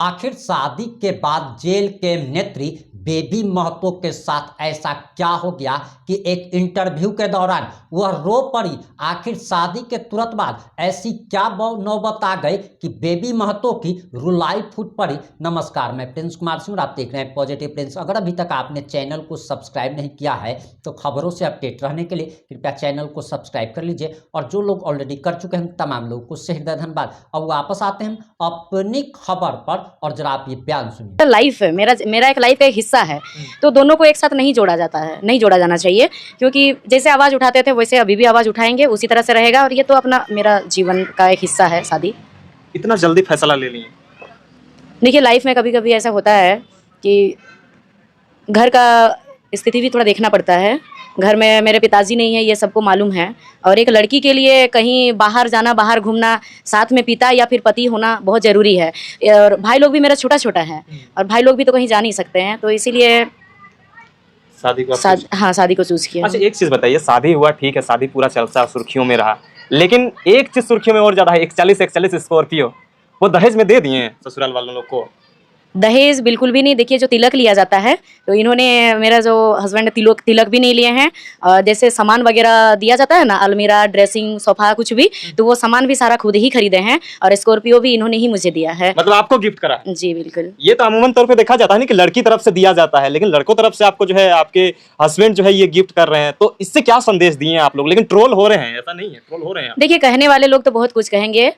आखिर शादी के बाद जेल के नेत्री बेबी महतो के साथ ऐसा क्या हो गया कि एक इंटरव्यू के दौरान वह रो पड़ी। आखिर शादी के तुरंत बाद ऐसी क्या नौबत आ गई कि बेबी महतो की रुलाई फूट पड़ी। नमस्कार, मैं प्रिंस कुमार सिंह और आप देख रहे हैं पॉजिटिव प्रिंस। अगर अभी तक आपने चैनल को सब्सक्राइब नहीं किया है तो खबरों से अपडेट रहने के लिए कृपया चैनल को सब्सक्राइब कर लीजिए, और जो लोग ऑलरेडी कर चुके हैं तमाम लोगों को हृदय धन्यवाद। अब वापस आते हैं अपनी खबर पर, और जरा आप ये बयान सुनिए। लाइफ है, मेरा एक लाइफ का एक हिस्सा है, तो दोनों को एक साथ नहीं जोड़ा जाता है, नहीं जोड़ा जाना चाहिए। क्योंकि जैसे आवाज़ उठाते थे वैसे अभी भी आवाज़ उठाएंगे, उसी तरह से रहेगा। और ये तो अपना मेरा जीवन का एक हिस्सा है शादी। इतना जल्दी फैसला ले लिए? देखिए, लाइफ में कभी कभी ऐसा होता है कि घर का स्थिति भी थोड़ा देखना पड़ता है। घर में मेरे पिताजी नहीं है, ये सबको मालूम है। और एक लड़की के लिए कहीं बाहर जाना, बाहर घूमना, साथ में पिता या फिर पति होना बहुत ज़रूरी है। और भाई लोग भी मेरा छोटा छोटा है, और भाई लोग भी तो कहीं जा नहीं सकते हैं, तो इसीलिए शादी को चूज किया। अच्छा, एक चीज़ बताइए, शादी हुआ ठीक है, शादी पूरा चर्चा सुर्खियों में रहा, लेकिन एक चीज़ सुर्खियों में और ज़्यादा है, 41 स्कॉर्पियो वो दहेज में दे दिए हैं ससुराल वालों लोग को। दहेज बिल्कुल भी नहीं। देखिए, जो तिलक लिया जाता है, तो इन्होंने, मेरा जो हस्बैंड ने तिलक भी नहीं लिए हैं। जैसे सामान वगैरह दिया जाता है ना, अलमीरा, ड्रेसिंग, सोफा, कुछ भी, तो वो सामान भी सारा खुद ही खरीदे हैं। और स्कॉर्पियो भी इन्होंने ही मुझे दिया है। मतलब आपको गिफ्ट करा? जी बिल्कुल। ये तो अमूमन तौर पे देखा जाता है ना कि लड़की तरफ से दिया जाता है, लेकिन लड़कों तरफ से आपको जो है आपके हस्बैंड जो है ये गिफ्ट कर रहे हैं, तो इससे क्या संदेश दिए हैं आप लोग? लेकिन ट्रोल हो रहे हैं, ऐसा नहीं है, ट्रोल हो रहे हैं। देखिए, कहने वाले लोग तो बहुत कुछ कहेंगे,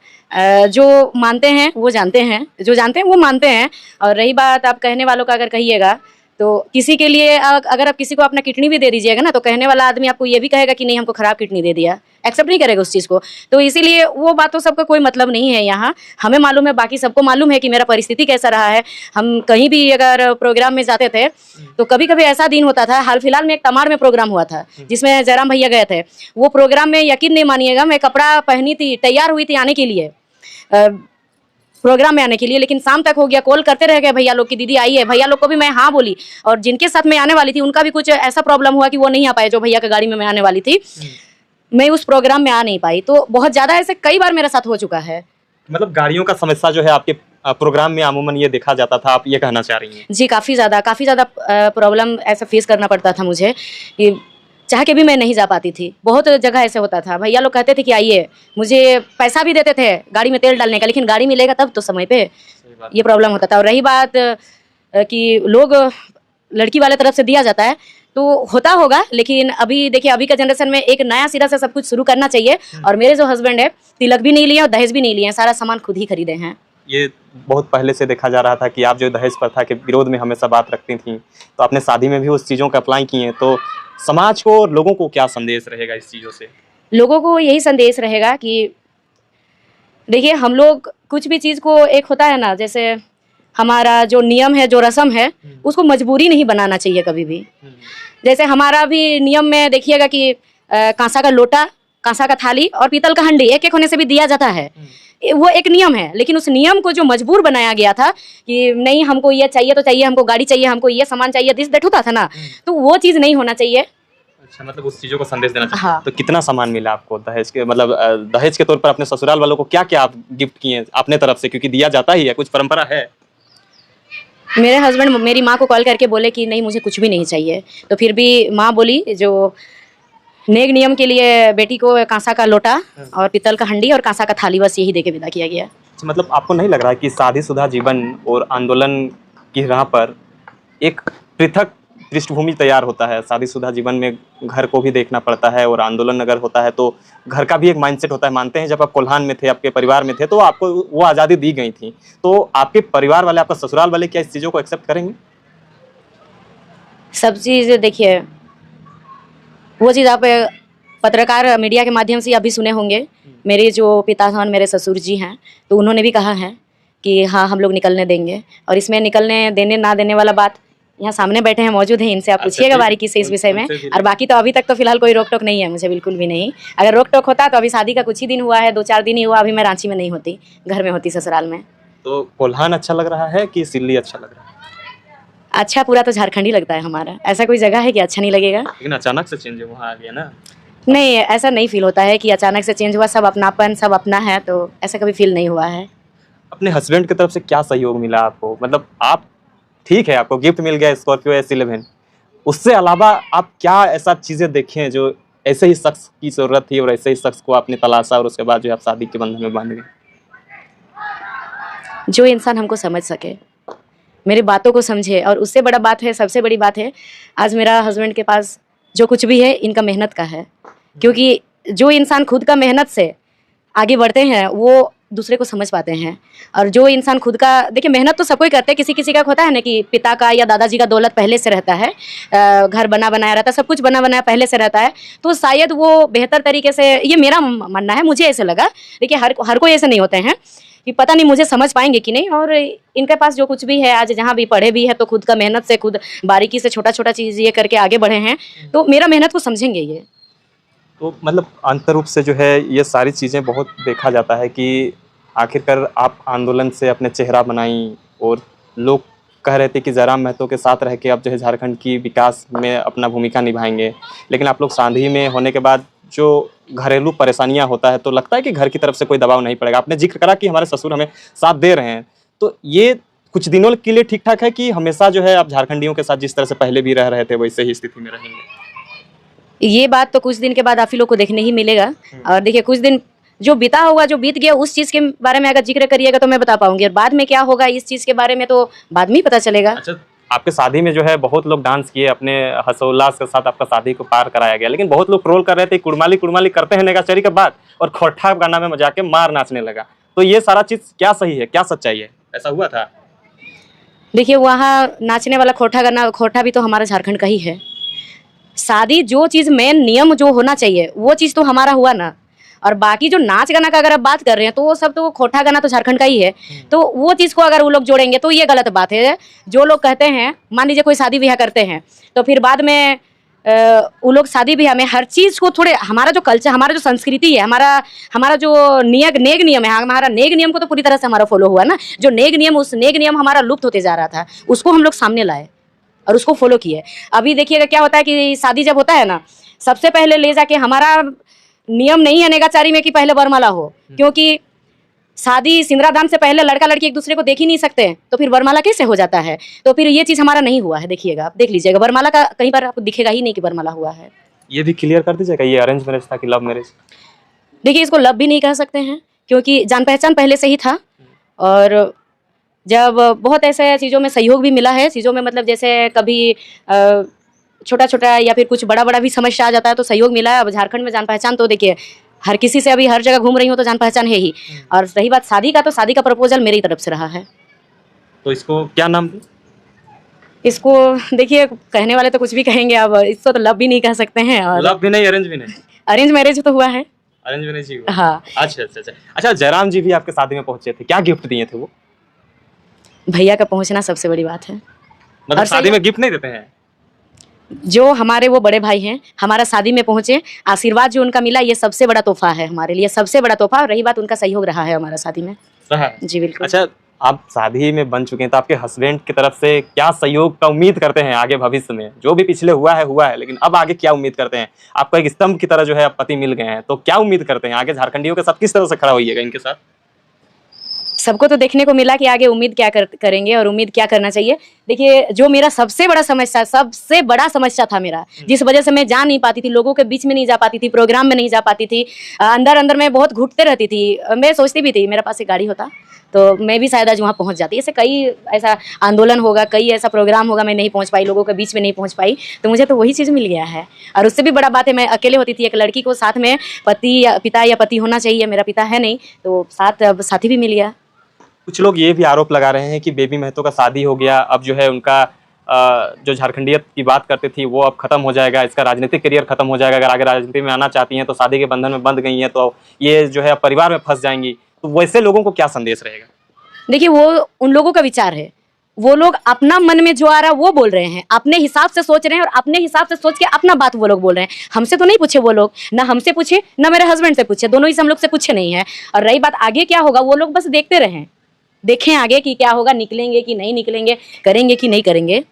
जो मानते हैं वो जानते हैं, जो जानते हैं वो मानते हैं। और रही बात आप कहने वालों का, अगर कहिएगा तो किसी के लिए अगर आप किसी को अपना किडनी भी दे दीजिएगा ना, तो कहने वाला आदमी आपको ये भी कहेगा कि नहीं, हमको खराब किडनी दे दिया, एक्सेप्ट नहीं करेगा उस चीज़ को। तो इसीलिए वो बातों सबका कोई मतलब नहीं है यहाँ। हमें मालूम है, बाकी सबको मालूम है कि मेरा परिस्थिति कैसा रहा है। हम कहीं भी अगर प्रोग्राम में जाते थे तो कभी कभी ऐसा दिन होता था। हाल फिलहाल में एक तमाड़ में प्रोग्राम हुआ था जिसमें जयराम भैया गए थे। वो प्रोग्राम में यकीन नहीं मानिएगा, मैं कपड़ा पहनी थी, तैयार हुई थी आने के लिए, प्रोग्राम में आने के लिए, लेकिन शाम तक हो गया। कॉल करते रह गए भैया लोग की, दीदी आई है। भैया लोग को भी मैं हाँ बोली, और जिनके साथ मैं आने वाली थी उनका भी कुछ ऐसा प्रॉब्लम हुआ कि वो नहीं आ पाए। जो भैया की गाड़ी में मैं आने वाली थी, मैं उस प्रोग्राम में आ नहीं पाई। तो बहुत ज़्यादा ऐसे कई बार मेरे साथ हो चुका है। मतलब गाड़ियों का समस्या जो है आपके प्रोग्राम में अमूमन ये देखा जाता था, आप ये कहना चाह रही हैं? जी, काफ़ी ज़्यादा प्रॉब्लम ऐसा फेस करना पड़ता था मुझे कि चाह के भी मैं नहीं जा पाती थी। बहुत जगह ऐसे होता था, भैया लोग कहते थे कि आइए, मुझे पैसा भी देते थे गाड़ी में तेल डालने का, लेकिन गाड़ी मिलेगा तब तो समय पे, ये प्रॉब्लम होता था। और रही बात कि लोग लड़की वाले तरफ से दिया जाता है, तो होता होगा, लेकिन अभी देखिए, अभी का जनरेशन में एक नया सिरा से सब कुछ शुरू करना चाहिए। और मेरे जो हस्बैंड है, तिलक भी नहीं लिए और दहेज भी नहीं लिए, सारा सामान खुद ही खरीदे हैं। ये बहुत पहले से देखा जा रहा था कि आप जो दहेज प्रथा के विरोध में हमेशा बात रखती थी, तो आपने शादी में भी उस चीज़ों को अप्लाई किए हैं, तो समाज को और लोगों को क्या संदेश रहेगा इस चीज़ों से? लोगों को यही संदेश रहेगा कि देखिए, हम लोग कुछ भी चीज़ को, एक होता है ना, जैसे हमारा जो नियम है, जो रस्म है, उसको मजबूरी नहीं बनाना चाहिए कभी भी। जैसे हमारा भी नियम में देखिएगा कि कांसा का लोटा, कांसा का थाली और पीतल का हंडी एक एक होने से भी दिया जाता है। वो एक नियम है, लेकिन उस नियम को जो मजबूर बनाया गया था कि नहीं, हमको ये चाहिए तो चाहिए, हमको गाड़ी चाहिए, हमको ये सामान चाहिए, दिस दैट होता था ना, तो वो चीज़ नहीं होना चाहिए। अच्छा, मतलब उस चीज़ों को संदेश देना चाहिए। हाँ। तो कितना सामान मिला आपको दहेज के, मतलब दहेज के तौर पर अपने ससुराल वालों को क्या क्या आप गिफ्ट किए अपने तरफ से? क्योंकि दिया जाता ही है, कुछ परंपरा है। मेरे हस्बैंड मेरी माँ को कॉल करके बोले कि नहीं, मुझे कुछ भी नहीं चाहिए। तो फिर भी माँ बोली, जो नेक नियम के लिए बेटी को कांसा का लोटा और पीतल का हंडी और कांसा का थाली, बस यही देके विदा किया गया। अच्छा, मतलब आपको नहीं लग रहा है कि शादीशुदा जीवन और आंदोलन की राह पर एक पृथक पृष्ठभूमि तैयार होता है? शादीशुदा जीवन में घर को भी देखना पड़ता है, और आंदोलन अगर होता है तो घर का भी एक माइंडसेट होता है। मानते हैं जब आप कोल्हान में थे, आपके परिवार में थे, तो आपको वो आज़ादी दी गई थी, तो आपके परिवार वाले, आपका ससुराल वाले क्या इस चीज़ों को एक्सेप्ट करेंगे? सब चीज़ देखिए, वो चीज़ आप पत्रकार मीडिया के माध्यम से अभी सुने होंगे। मेरे जो पिताजी, मेरे ससुर जी हैं, तो उन्होंने भी कहा है कि हाँ, हम लोग निकलने देंगे। और इसमें निकलने देने ना देने वाला बात, यहाँ सामने बैठे हैं, मौजूद हैं, इनसे आप पूछिएगा बारीकी से इस विषय में। और बाकी तो अभी तक तो फिलहाल कोई रोक टोक नहीं है मुझे, बिल्कुल भी नहीं। अगर रोक टोक होता तो अभी शादी का कुछ ही दिन हुआ है, 2-4 दिन ही हुआ, अभी मैं रांची में नहीं होती, घर में होती, ससुराल में। तो कोल्हान अच्छा लग रहा है कि सिल्ली अच्छा लग रहा है? अच्छा, पूरा तो झारखंड ही लगता है हमारा, ऐसा कोई जगह है कि अच्छा नहीं लगेगा? लेकिन अचानक से चेंज वहाँ आ गया ना। नहीं, ऐसा नहीं फील होता है कि अचानक से चेंज हुआ। सब अपनापन, सब अपना है, तो ऐसा कभी फील नहीं हुआ है। अपने हस्बैंड की तरफ से क्या सहयोग मिला आपको? मतलब आप ठीक है, आपको गिफ्ट मिल गया स्कॉर्पियो S11, उससे अलावा आप क्या ऐसा चीज़ें देखे हैं जो ऐसे ही शख्स की ज़रूरत थी और ऐसे ही शख्स को आपने तलाशा और उसके बाद जो है आप शादी के बंधन में बांध गए? जो इंसान हमको समझ सके, मेरी बातों को समझे, और उससे बड़ा बात है, सबसे बड़ी बात है, आज मेरा हस्बैंड के पास जो कुछ भी है इनका मेहनत का है। क्योंकि जो इंसान खुद का मेहनत से आगे बढ़ते हैं वो दूसरे को समझ पाते हैं। और जो इंसान खुद का, देखिए मेहनत तो सबको ही करते हैं, किसी किसी का होता है ना कि पिता का या दादाजी का दौलत पहले से रहता है, घर बना बनाया रहता है, सब कुछ बना बनाया पहले से रहता है, तो शायद वो बेहतर तरीके से, ये मेरा मानना है, मुझे ऐसे लगा। देखिए हर कोई ऐसे नहीं होते हैं कि पता नहीं मुझे समझ पाएंगे कि नहीं। और इनके पास जो कुछ भी है, आज जहाँ भी पढ़े भी है तो खुद का मेहनत से, खुद बारीकी से छोटा छोटा चीज़ ये करके आगे बढ़े हैं, तो मेरा मेहनत को समझेंगे ये। तो मतलब अंतर रूप से जो है ये सारी चीज़ें बहुत देखा जाता है कि आखिरकार आप आंदोलन से अपने चेहरा बनाई और लोग कह रहे थे कि जयराम महतो के साथ रह के आप जो है झारखंड की विकास में अपना भूमिका निभाएंगे, लेकिन आप लोग साँधी में होने के बाद जो घरेलू परेशानियां होता है तो लगता है कि घर की तरफ से कोई दबाव नहीं पड़ेगा। आपने जिक्र करा कि हमारे ससुर हमें साथ दे रहे हैं, तो ये कुछ दिनों के लिए ठीक ठाक है कि हमेशा जो है आप झारखंडियों के साथ जिस तरह से पहले भी रह रहे थे वैसे ही स्थिति में रहेंगे? ये बात तो कुछ दिन के बाद आप ही लोग को देखने ही मिलेगा। और देखिए कुछ दिन जो बीता होगा, जो बीत गया, उस चीज़ के बारे में अगर जिक्र करिएगा तो मैं बता पाऊंगी, और बाद में क्या होगा इस चीज़ के बारे में तो बाद में ही पता चलेगा। अच्छा, आपके शादी में जो है बहुत लोग डांस किए, अपने हर्षोल्लास के साथ आपका शादी को पार कराया गया, लेकिन बहुत लोग ट्रोल कर रहे थे कुड़माली कुड़माली करते हैं नेगाचरी के बाद और खोटा गाना में मजा के मार नाचने लगा। तो ये सारा चीज़ क्या सही है, क्या सच्चाई है, ऐसा हुआ था? देखिए वहाँ नाचने वाला खोटा गाना, खोटा भी तो हमारा झारखंड का ही है। शादी जो चीज़ मेन नियम जो होना चाहिए वो चीज़ तो हमारा हुआ ना। और बाकी जो नाच गाना का अगर आप बात कर रहे हैं तो वो सब तो खोटा गाना तो झारखंड का ही है। तो वो चीज़ को अगर वो लोग जोड़ेंगे तो ये गलत बात है। जो लोग कहते हैं, मान लीजिए कोई शादी ब्याह करते हैं तो फिर बाद में वो लोग शादी ब्याह में हर चीज़ को थोड़े, हमारा जो कल्चर, हमारा जो संस्कृति है, हमारा जो नेग नियम है, हमारा नेग नियम को तो पूरी तरह से हमारा फॉलो हुआ ना। जो नेग नियम, उस नेग नियम हमारा लुप्त होते जा रहा था, उसको हम लोग सामने लाए और उसको फॉलो किए। अभी देखिएगा क्या होता है कि शादी जब होता है ना, सबसे पहले ले जाके, हमारा नियम नहीं है नेगाचारी में कि पहले वरमाला हो, क्योंकि शादी सिंदूरदान से पहले लड़का लड़की एक दूसरे को देख ही नहीं सकते, तो फिर वरमाला कैसे हो जाता है? तो फिर ये चीज़ हमारा नहीं हुआ है। देखिएगा, आप देख लीजिएगा, वरमाला का कहीं पर आपको दिखेगा ही नहीं कि वरमाला हुआ है। ये भी क्लियर कर दीजिएगा, ये अरेंज मैरिज था कि लव मैरिज? देखिए इसको लव भी नहीं कह सकते हैं क्योंकि जान पहचान पहले से ही था। और जब बहुत ऐसे चीज़ों में सहयोग भी मिला है, चीज़ों में मतलब जैसे कभी छोटा छोटा या फिर कुछ बड़ा बड़ा भी समस्या आ जाता है तो सहयोग मिला है। अब झारखंड में जान पहचान तो देखिए हर किसी से, अभी हर जगह घूम रही हूँ तो जान पहचान है ही। और रही बात शादी का, तो शादी का प्रपोजल मेरी तरफ से रहा है। तो इसको क्या नाम दूं? इसको देखिए, कहने वाले तो कुछ भी कहेंगे, अब इसको तो लव भी नहीं कह सकते हैं और लव भी नहीं, अरेंज भी नहीं? अरेंज मैरिज तो हुआ है। अरेंज मैरिज ही हुआ? हाँ। अच्छा अच्छा अच्छा अच्छा, जयराम जी भी आपके शादी में पहुंचे थे, क्या गिफ्ट दिए थे वो? भैया का पहुंचना सबसे बड़ी बात है। मतलब और शादी में गिफ्ट नहीं देते हैं? जो हमारे वो बड़े भाई हैं, हमारा शादी में पहुंचे, आशीर्वाद जो उनका मिला, ये सबसे बड़ा तोहफा है हमारे लिए, सबसे बड़ा तोहफा। और रही बात, उनका सहयोग रहा है हमारा शादी में। रहा है? जी बिल्कुल। अच्छा, आप शादी में बन चुके हैं तो आपके हस्बैंड की तरफ से क्या सहयोग का उम्मीद करते हैं आगे भविष्य में? जो भी पिछले हुआ है, लेकिन अब आगे क्या उम्मीद करते हैं? आपको एक स्तंभ की तरह जो है पति मिल गए हैं, तो क्या उम्मीद करते हैं आगे झारखंडियों के साथ किस तरह से खड़ा होइएगा इनके साथ? सबको तो देखने को मिला कि आगे उम्मीद क्या करेंगे और उम्मीद क्या करना चाहिए। देखिए जो मेरा सबसे बड़ा समस्या था मेरा, जिस वजह से मैं जा नहीं पाती थी, लोगों के बीच में नहीं जा पाती थी, प्रोग्राम में नहीं जा पाती थी, अंदर अंदर में बहुत घुटते रहती थी। मैं सोचती भी थी मेरे पास एक गाड़ी होता तो मैं भी शायद आज वहाँ पहुँच जाती। ऐसे कई ऐसा आंदोलन होगा, कई ऐसा प्रोग्राम होगा, मैं नहीं पहुँच पाई, लोगों के बीच में नहीं पहुँच पाई, तो मुझे तो वही चीज़ मिल गया है। और उससे भी बड़ा बात है, मैं अकेले होती थी, एक लड़की को साथ में पिता या पति होना चाहिए। मेरा पिता है नहीं, तो साथी भी मिल गया। कुछ लोग ये भी आरोप लगा रहे हैं कि बेबी महतो का शादी हो गया, अब जो है उनका जो झारखंडियत की बात करती थी वो अब खत्म हो जाएगा, इसका राजनीतिक करियर खत्म हो जाएगा। अगर आगे राजनीति में आना चाहती हैं तो शादी के बंधन में बंध गई हैं तो ये जो है परिवार में फंस जाएंगी। तो वैसे लोगों को क्या संदेश रहेगा? देखिए वो उन लोगों का विचार है, वो लोग अपना मन में जो आ रहा है वो बोल रहे हैं, अपने हिसाब से सोच रहे हैं और अपने हिसाब से सोच के अपना बात वो लोग बोल रहे हैं। हमसे तो नहीं पूछे वो लोग, ना हमसे पूछे ना मेरे हस्बैंड से पूछे, दोनों ही से हम लोग से पूछे नहीं है। और रही बात आगे क्या होगा, वो लोग बस देखते रहें, देखें आगे कि क्या होगा, निकलेंगे कि नहीं निकलेंगे, करेंगे कि नहीं करेंगे।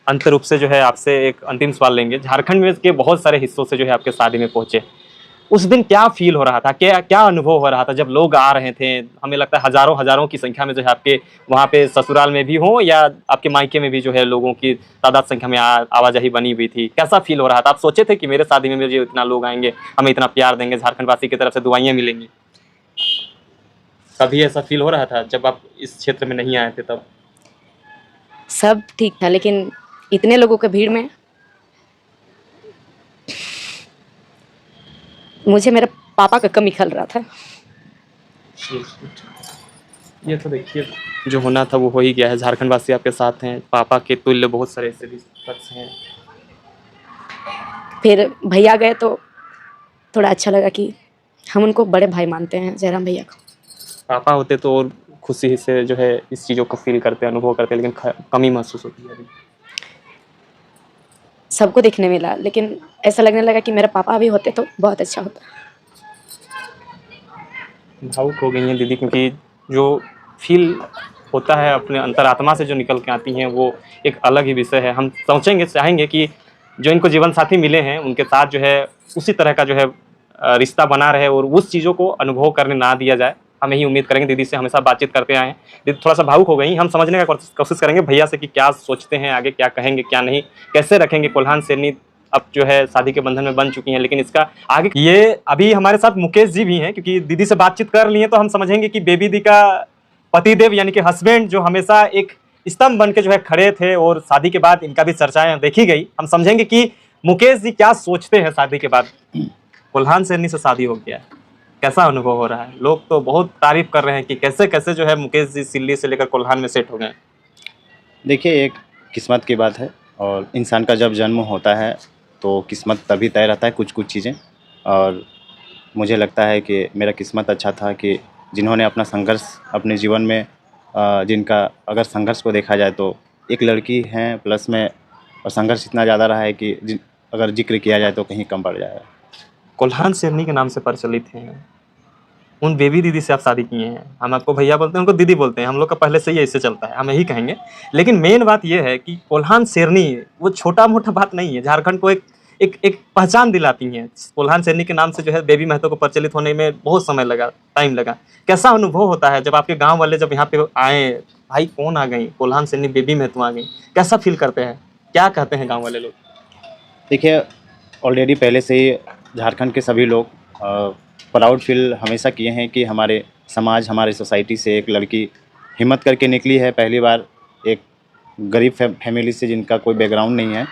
अंत रूप से जो है आपसे एक अंतिम सवाल लेंगे। झारखंड में के बहुत सारे हिस्सों से जो है आपके शादी में पहुंचे, उस दिन क्या फील हो रहा था, क्या क्या अनुभव हो रहा था जब लोग आ रहे थे? हमें लगता है हजारों हजारों की संख्या में जो है आपके वहाँ पे ससुराल में भी हो या आपके मायके में भी जो है लोगों की तादाद संख्या में आवाजाही बनी हुई थी। कैसा फील हो रहा था? आप सोचे थे कि मेरे शादी में मुझे इतना लोग आएंगे, हमें इतना प्यार देंगे, झारखंड वासी की तरफ से दुआएं मिलेंगी? कभी ऐसा फील हो रहा था जब आप इस क्षेत्र में नहीं आए थे तब? सब ठीक था, लेकिन इतने लोगों के भीड़ में मुझे मेरे पापा का कमी खल रहा था। ये तो देखिए जो होना था वो हो ही गया है। झारखंड वासी आपके साथ हैं, पापा के तुल्य बहुत सारे ऐसे भी शख्स हैं। फिर भैया गए तो थोड़ा अच्छा लगा कि हम उनको बड़े भाई मानते हैं, जयराम भैया को। पापा होते तो और खुशी से जो है इस चीज़ों को फील करते, अनुभव करते, लेकिन कमी महसूस होती है अभी। सबको देखने मिला, लेकिन ऐसा लगने लगा कि मेरे पापा भी होते तो बहुत अच्छा होता। भावुक हो गई हैं दीदी, क्योंकि जो फील होता है अपने अंतरात्मा से जो निकल के आती हैं वो एक अलग ही विषय है। हम सोचेंगे, चाहेंगे कि जो इनको जीवन साथी मिले हैं उनके साथ जो है उसी तरह का जो है रिश्ता बना रहे और उस चीज़ों को अनुभव करने ना दिया जाए। हम यही उम्मीद करेंगे। दीदी से हमेशा बातचीत करते आए हैं, दीदी थोड़ा सा भावुक हो गई। हम समझने का कोशिश करेंगे भैया से कि क्या सोचते हैं, आगे क्या कहेंगे, क्या नहीं, कैसे रखेंगे। कोल्हान शेरनी अब जो है शादी के बंधन में बन चुकी हैं, लेकिन इसका आगे ये अभी हमारे साथ मुकेश जी भी हैं, क्योंकि दीदी से बातचीत कर लिए तो हम समझेंगे कि बेबी दी का पतिदेव यानी कि हस्बैंड जो हमेशा एक स्तंभ बन के जो है खड़े थे और शादी के बाद इनका भी चर्चाएं देखी गई। हम समझेंगे कि मुकेश जी क्या सोचते हैं शादी के बाद। कोल्हान शेरनी से शादी हो गया, कैसा अनुभव हो रहा है? लोग तो बहुत तारीफ कर रहे हैं कि कैसे कैसे जो है मुकेश जी सिल्ली से लेकर कोल्हान में सेट हो गए। देखिए, एक किस्मत की बात है और इंसान का जब जन्म होता है तो किस्मत तभी तय रहता है कुछ चीज़ें। और मुझे लगता है कि मेरा किस्मत अच्छा था कि जिन्होंने अपना संघर्ष अपने जीवन में जिनका अगर संघर्ष को देखा जाए तो एक लड़की हैं प्लस में, और संघर्ष इतना ज़्यादा रहा है कि अगर जिक्र किया जाए तो कहीं कम पड़ जाएगा। कोल्हान शेरनी के नाम से प्रचलित हैं, उन बेबी दीदी से आप शादी किए हैं। हम आपको भैया बोलते हैं, उनको दीदी बोलते हैं, हम लोग का पहले से ही ऐसे चलता है, हम यही कहेंगे। लेकिन मेन बात यह है कि कोल्हान शेरनी वो छोटा मोटा बात नहीं है, झारखंड को एक पहचान दिलाती हैं। कोल्हान शेरनी के नाम से जो है बेबी महतो को प्रचलित होने में बहुत समय लगा, टाइम लगा। कैसा अनुभव होता है जब आपके गाँव वाले जब यहाँ पे आए, भाई कौन आ गई, कोल्हान शेरनी बेबी महतो आ गई, कैसा फील करते हैं, क्या कहते हैं गाँव वाले लोग? देखिए, ऑलरेडी पहले से ही झारखंड के सभी लोग प्राउड फील हमेशा किए हैं कि हमारे समाज, हमारे सोसाइटी से एक लड़की हिम्मत करके निकली है पहली बार, एक गरीब फैमिली से जिनका कोई बैकग्राउंड नहीं है।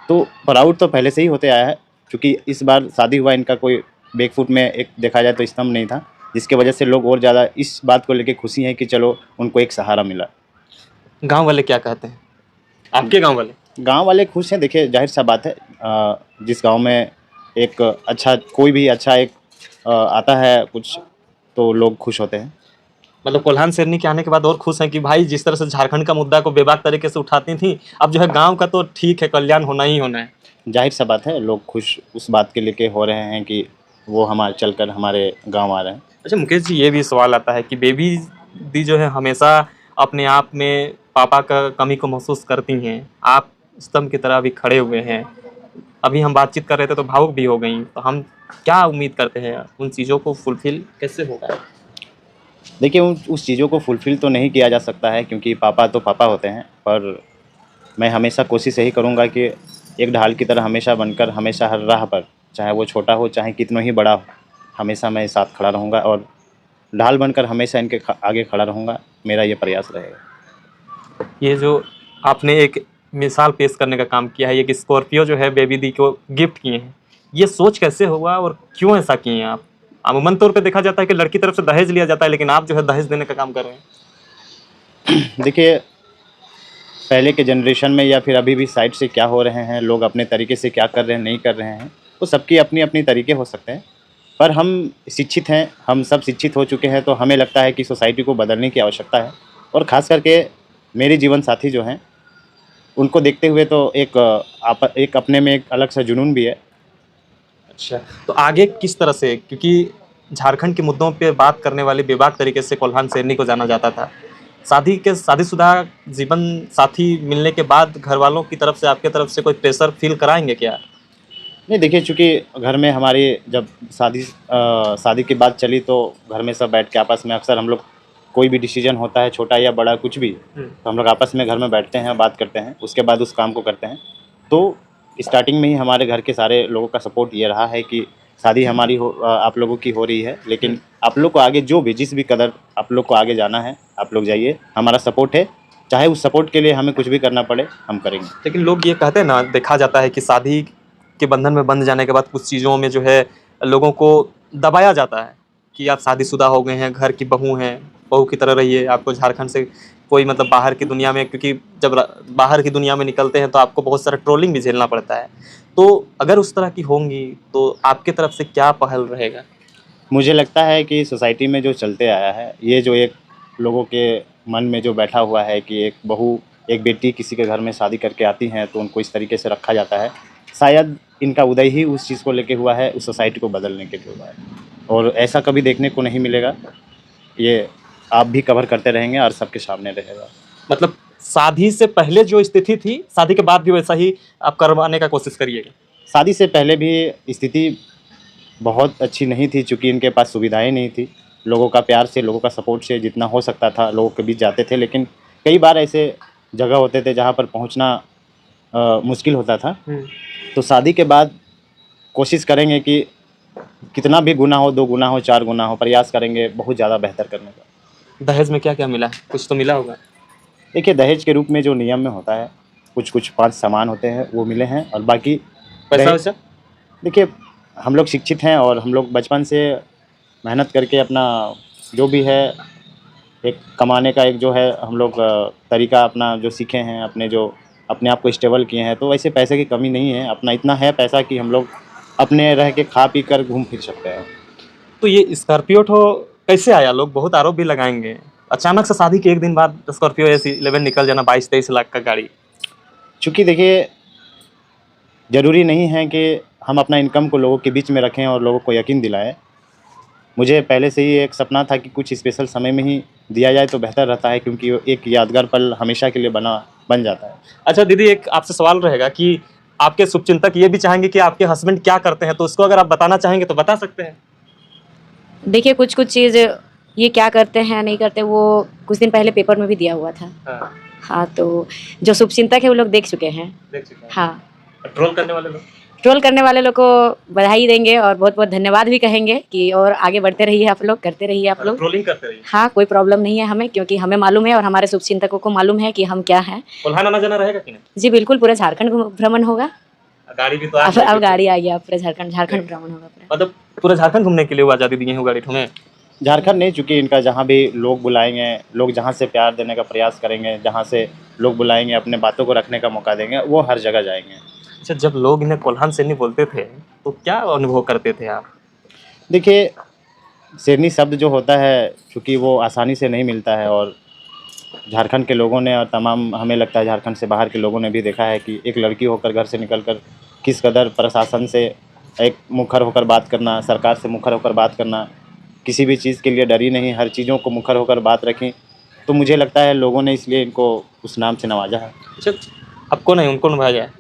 तो प्राउड तो पहले से ही होते आया है, क्योंकि इस बार शादी हुआ इनका कोई बैकफुट में एक देखा जाए तो स्तंभ नहीं था, जिसके वजह से लोग और ज़्यादा इस बात को लेकर खुशी हैं कि चलो उनको एक सहारा मिला। गाँव वाले क्या कहते हैं, आपके गाँव वाले? गांव वाले खुश हैं। देखिए, जाहिर सा बात है, जिस गांव में एक अच्छा कोई भी अच्छा एक आता है कुछ तो लोग खुश होते हैं। मतलब कोल्हान शेरनी के आने के बाद और खुश हैं कि भाई जिस तरह से झारखंड का मुद्दा को बेबाक तरीके से उठाती थी, अब जो है गांव का तो ठीक है, कल्याण होना ही होना है। जाहिर सा बात है, लोग खुश उस बात के लेके हो रहे हैं कि वो हमारे चलकर हमारे गांव आ रहे हैं। अच्छा मुकेश जी, ये भी सवाल आता है कि बेबी दी जो है हमेशा अपने आप में पापा का कमी को महसूस करती हैं, आप स्तंभ की तरह अभी खड़े हुए हैं। अभी हम बातचीत कर रहे थे तो भावुक भी हो गई, तो हम क्या उम्मीद करते हैं उन चीज़ों को फुलफिल कैसे होगा? देखिए, उस चीज़ों को फुलफ़िल तो नहीं किया जा सकता है, क्योंकि पापा तो पापा होते हैं, पर मैं हमेशा कोशिश यही करूँगा कि एक ढाल की तरह हमेशा बनकर, हमेशा हर राह पर, चाहे वो छोटा हो चाहे कितना ही बड़ा हो, हमेशा मैं साथ खड़ा रहूँगा और ढाल बनकर हमेशा इनके आगे खड़ा रहूँगा। मेरा ये प्रयास रहेगा। ये जो आपने एक मिसाल पेश करने का काम किया है, एक स्कॉर्पियो जो है बेबी दी को गिफ्ट किए हैं, ये सोच कैसे हुआ और क्यों ऐसा किए हैं आप? अमूमन तौर पे देखा जाता है कि लड़की तरफ से दहेज लिया जाता है, लेकिन आप जो है दहेज देने का काम कर रहे हैं। देखिए, पहले के जनरेशन में या फिर अभी भी साइड से क्या हो रहे हैं, लोग अपने तरीके से क्या कर रहे हैं, नहीं कर रहे हैं, वो सबकी अपनी अपनी तरीके हो सकते हैं। पर हम शिक्षित हैं, हम सब शिक्षित हो चुके हैं, तो हमें लगता है कि सोसाइटी को बदलने की आवश्यकता है। और ख़ास करके मेरे जीवन साथी जो हैं, उनको देखते हुए तो एक अपने में एक अलग सा जुनून भी है। अच्छा, तो आगे किस तरह से, क्योंकि झारखंड के मुद्दों पे बात करने वाले बेबाक तरीके से कोल्हान शेरनी को जाना जाता था, शादीशुदा जीवन साथी मिलने के बाद घर वालों की तरफ से, आपके तरफ से कोई प्रेशर फील कराएंगे क्या? नहीं देखिए, चूँकि घर में हमारी जब शादी की बात चली तो घर में सब बैठ के आपस में अक्सर हम लोग कोई भी डिसीजन होता है, छोटा या बड़ा कुछ भी, तो हम लोग आपस में घर में बैठते हैं, बात करते हैं, उसके बाद उस काम को करते हैं। तो स्टार्टिंग में ही हमारे घर के सारे लोगों का सपोर्ट ये रहा है कि शादी हमारी आप लोगों की हो रही है, लेकिन आप लोग को आगे जो भी जिस भी कदर आप लोग को आगे जाना है, आप लोग जाइए, हमारा सपोर्ट है, चाहे उस सपोर्ट के लिए हमें कुछ भी करना पड़े, हम करेंगे। लेकिन लोग ये कहते हैं ना, देखा जाता है कि शादी के बंधन में बंध जाने के बाद कुछ चीज़ों में जो है लोगों को दबाया जाता है कि आप शादीशुदा हो गए हैं, घर की बहू हैं, बहू की तरह रहिए, आपको झारखंड से कोई मतलब बाहर की दुनिया में, क्योंकि जब बाहर की दुनिया में निकलते हैं तो आपको बहुत सारा ट्रोलिंग भी झेलना पड़ता है। तो अगर उस तरह की होंगी तो आपकी तरफ से क्या पहल रहेगा? मुझे लगता है कि सोसाइटी में जो चलते आया है, ये जो एक लोगों के मन में जो बैठा हुआ है कि एक बेटी किसी के घर में शादी करके आती हैं तो उनको इस तरीके से रखा जाता है, शायद इनका उदय ही उस चीज़ को लेके हुआ है, उस सोसाइटी को बदलने के लिए हुआ है, और ऐसा कभी देखने को नहीं मिलेगा। ये आप भी कवर करते रहेंगे और सबके सामने रहेगा। मतलब शादी से पहले जो स्थिति थी, शादी के बाद भी वैसा ही आप करवाने का कोशिश करिएगा? शादी से पहले भी स्थिति बहुत अच्छी नहीं थी, चूँकि इनके पास सुविधाएं नहीं थी। लोगों का प्यार से, लोगों का सपोर्ट से जितना हो सकता था लोगों के बीच जाते थे, लेकिन कई बार ऐसे जगह होते थे जहाँ पर पहुँचना मुश्किल होता था। तो शादी के बाद कोशिश करेंगे कि कितना भी गुना हो, 2 गुना हो, 4 गुना हो, प्रयास करेंगे बहुत ज़्यादा बेहतर करने का। दहेज में क्या क्या मिला है? कुछ तो मिला होगा। देखिए, दहेज के रूप में जो नियम में होता है, कुछ 5 सामान होते हैं वो मिले हैं, और बाकी पैसा दहेज- वैसा? देखिए, हम लोग शिक्षित हैं और हम लोग बचपन से मेहनत करके अपना जो भी है एक कमाने का एक जो है हम लोग तरीका अपना जो सीखे हैं, अपने आप को स्टेबल किए हैं, तो वैसे पैसे की कमी नहीं है। अपना इतना है पैसा कि हम लोग अपने रह के खा पी कर घूम फिर सकते हैं। तो ये स्कॉर्पियो तो कैसे आया? लोग बहुत आरोप भी लगाएंगे, अचानक से शादी के एक दिन बाद स्कॉर्पियो S11 निकल जाना 22-23 लाख का गाड़ी। चूँकि देखिए, ज़रूरी नहीं है कि हम अपना इनकम को लोगों के बीच में रखें और लोगों को यकीन दिलाएं। मुझे पहले से ही एक सपना था कि कुछ स्पेशल समय में ही दिया जाए तो बेहतर रहता है, क्योंकि वो एक यादगार पल हमेशा के लिए बन जाता है। अच्छा दीदी, एक आपसे सवाल रहेगा कि आपके शुभचिंतक ये भी चाहेंगे कि आपके हस्बैंड क्या करते हैं, तो उसको अगर आप बताना चाहेंगे तो बता सकते हैं। देखिए कुछ कुछ चीज़ ये क्या करते हैं नहीं करते वो कुछ दिन पहले पेपर में भी दिया हुआ था। हाँ, तो जो शुभचिंतक है वो लोग देख चुके हैं। देख चुके हैं। हाँ, ट्रोल करने वाले लोग? ट्रोल करने वाले लोग को बधाई देंगे और बहुत बहुत धन्यवाद भी कहेंगे कि और आगे बढ़ते रहिए, आप लोग करते रहिए आप लोग। ट्रोलिंग करते रहिए। हाँ, कोई प्रॉब्लम नहीं है हमें, क्योंकि हमें मालूम है और हमारे शुभचिंतकों को मालूम है कि हम क्या हैं। कोल्हान आना जाना रहेगा कि नहीं? जी बिल्कुल, पूरा झारखंड भ्रमण होगा। गाड़ी भी तो अब गाड़ी आ गया, पूरा झारखंड भ्रमण होगा पूरा। मतलब पूरा झारखंड घूमने के लिए वो आज़ादी दिए हैं वो गाड़ी हमें? झारखंड नहीं, चूँकि इनका जहाँ भी लोग बुलाएंगे, लोग जहाँ से प्यार देने का प्रयास करेंगे, जहाँ से लोग बुलाएंगे, अपने बातों को रखने का मौका देंगे, वो हर जगह जाएंगे। अच्छा, जब लोग इन्हें कोल्हान सेनी बोलते थे तो क्या अनुभव करते थे आप? देखिए, शेरनी शब्द जो होता है, चूँकि वो आसानी से नहीं मिलता है, और झारखंड के लोगों ने और तमाम हमें लगता है झारखंड से बाहर के लोगों ने भी देखा है कि एक लड़की होकर घर से निकलकर किस कदर प्रशासन से एक मुखर होकर बात करना, सरकार से मुखर होकर बात करना, किसी भी चीज़ के लिए डरी नहीं, हर चीज़ों को मुखर होकर बात रखी। तो मुझे लगता है लोगों ने इसलिए इनको उस नाम से नवाजा है। अच्छा, आपको नहीं उनको नवाजा है?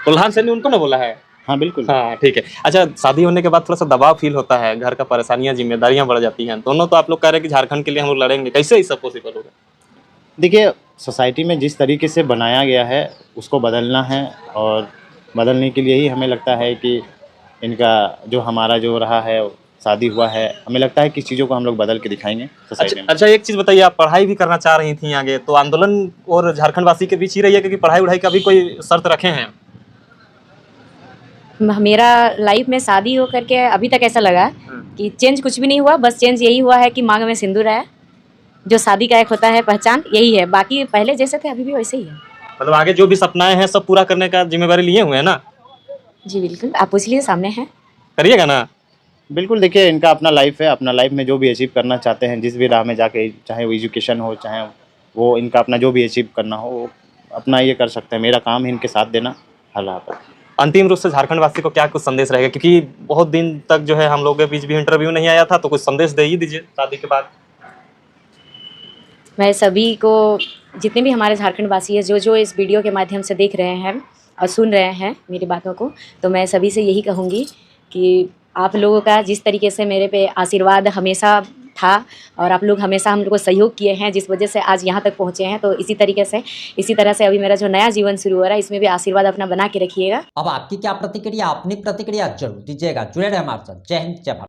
कोल्हान सेनी उनको ना बोला है? हाँ बिल्कुल। हाँ ठीक है। अच्छा, शादी होने के बाद थोड़ा सा दबाव फील होता है, घर का परेशानियां, जिम्मेदारियां बढ़ जाती हैं दोनों, तो आप लोग कह रहे हैं कि झारखंड के लिए हम लोग लड़ेंगे, कैसे ये सब पॉसिबल होगा? देखिए, सोसाइटी में जिस तरीके से बनाया गया है उसको बदलना है, और बदलने के लिए ही हमें लगता है कि इनका जो हमारा जो रहा है शादी हुआ है, हमें लगता है कि चीज़ों को हम लोग बदल के दिखाएंगे सोसाइटी में। अच्छा, एक चीज़ बताइए, आप पढ़ाई भी करना चाह रही थी आगे, तो आंदोलन और झारखंड वासी के बीच ही रही है, क्योंकि पढ़ाई वढ़ाई का भी कोई शर्त रखे हैं? मेरा लाइफ में शादी हो करके अभी तक ऐसा लगा कि चेंज कुछ भी नहीं हुआ, बस चेंज यही हुआ है कि मांग में सिंदूर है, जो शादी का एक होता है पहचान, यही है। बाकी पहले जैसे थे अभी भी वैसे ही है। मतलब आगे जो भी सपनाएं हैं सब पूरा करने का जिम्मेवारी लिए हुए हैं ना? जी बिल्कुल, आप पूछ लीजिए, सामने हैं। करिएगा ना? बिल्कुल। देखिए, इनका अपना लाइफ है, अपना लाइफ में जो भी अचीव करना चाहते हैं, जिस भी राह में जाके, चाहे वो एजुकेशन हो, चाहे वो इनका अपना जो भी अचीव करना हो, वो अपना ये कर सकते हैं। मेरा काम है इनके साथ देना हर राह पर। अंतिम रूप से झारखंड वासी को क्या कुछ संदेश रहेगा, क्योंकि बहुत दिन तक जो है हम लोगों के बीच भी इंटरव्यू नहीं आया था, तो कुछ संदेश दे ही दीजिए शादी के बाद। मैं सभी को, जितने भी हमारे झारखंड वासी है, जो जो इस वीडियो के माध्यम से देख रहे हैं, और सुन रहे हैं मेरी बातों को, तो मैं सभी से यही कहूँगी कि आप लोगों का जिस तरीके से मेरे पे आशीर्वाद हमेशा था और आप लोग हमेशा हम लोग को सहयोग किए हैं, जिस वजह से आज यहाँ तक पहुँचे हैं, तो इसी तरह से अभी मेरा जो नया जीवन शुरू हो रहा है, इसमें भी आशीर्वाद अपना बना के रखिएगा। अब आपकी क्या प्रतिक्रिया, अपनी प्रतिक्रिया जरूर दीजिएगा। जुड़े रहे हमारे साथ। जय हिंद, जय भारत।